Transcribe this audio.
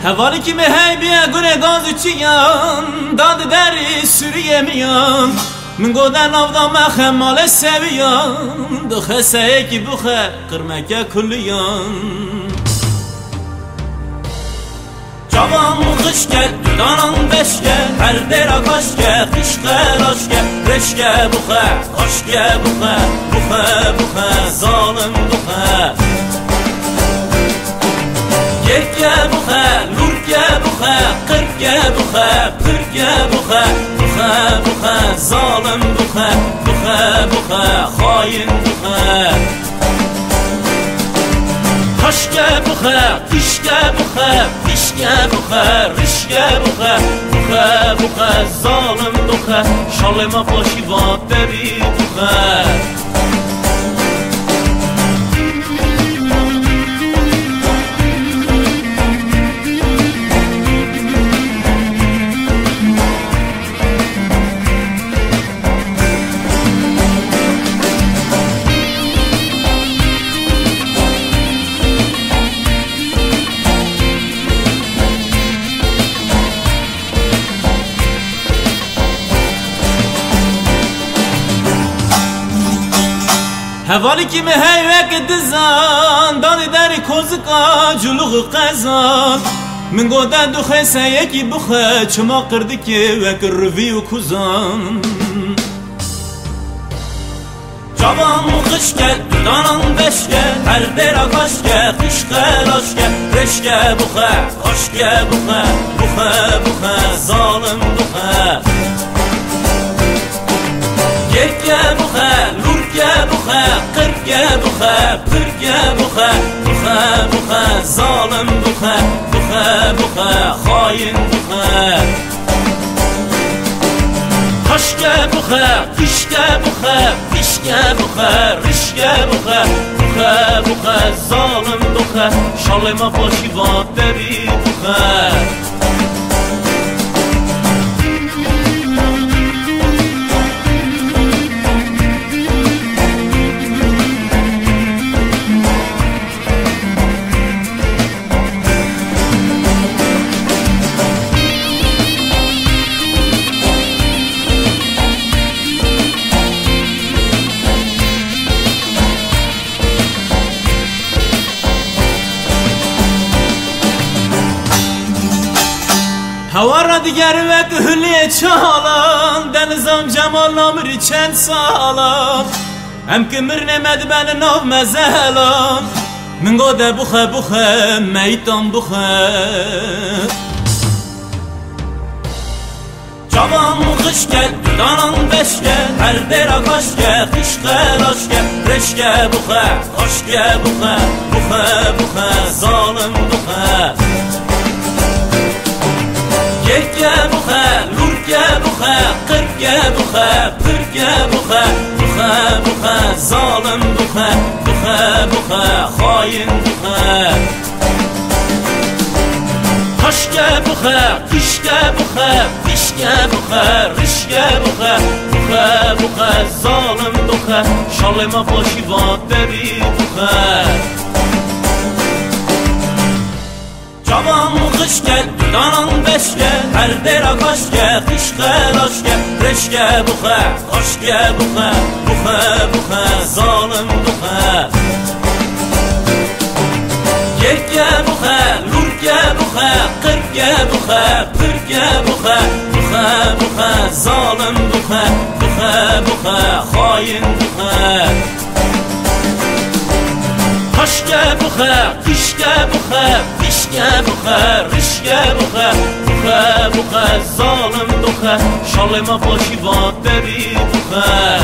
حوالی که می هی بیا گونه گازی چیان داد دری سوریه میان من گودن نافدا مخمال سویان دو خسه کی بخه قرمکه کلیان جوان مخشکه دانان بشکه هر درا کشکه خشکه راشکه رشکه بخه خشکه بخه بخه بخه ظالم بخه یکه بخه لورکه بخه قرکه بخه قرکه بخه بخه بخه ظالم بخه بخه بخه خاین بخه خشکه بخه پیشکه بخه پیشکه بخه رشکه بخه بخه بخه ظالم بخه شال ما باشی و بری بخه حوالی که می هی وک دزان دانی داری کوزکا جلوغ قزان من گودن دو خیسه یکی بخه چما قردی که وک روی و کوزان جوان مخشکه دانان بشکه هر درا کشکه خشکه راشکه رشکه بخه خشکه بخه بخه بخه ظالم بخه یکه بخه لورکه بخه قرکه بخه قرکه بخه بخه بخه ظالم بخه بخه بخه خاین بخه خشکه بخه پیشکه بخه پیشکه بخه رشکه بخه بخه بخه ظالم بخه شال ما باشی و بری بخه هوا دیگر و کهلی چالان دنزم جمال نامری چند سالان هم که مرنمد بن ناو مزهلان من گوده بخه بخه میتان بخه جوان مخشکه دانان بشکه هر درا کشکه خشکه راشکه رشکه بخه خشکه بخه بخه بخه ظالم بخه یکه بخه لورکه بخه قرکه بخه قرکه بخه بخه بخه ظالم بخه بخه بخه خاین بخه خشکه بخه پیشکه بخه پیشکه بخه رشکه بخه بخه بخه ظالم بخه شال ما باشی و بری بخه جوان مخشکه دانان بشکه هر درا کشکه خشکه راشکه رشکه بخه خشکه بخه بخه بخه ظالم بخه یکه بخه لورکه بخه قرکه بخه قرکه بخه بخه بخه ظالم بخه بخه بخه خاین بخه خشکه بخه پیشکه بخه پیشکه بخه رشکه بخه بخه بخه ظالم بخه شال ما باشی و بری بخه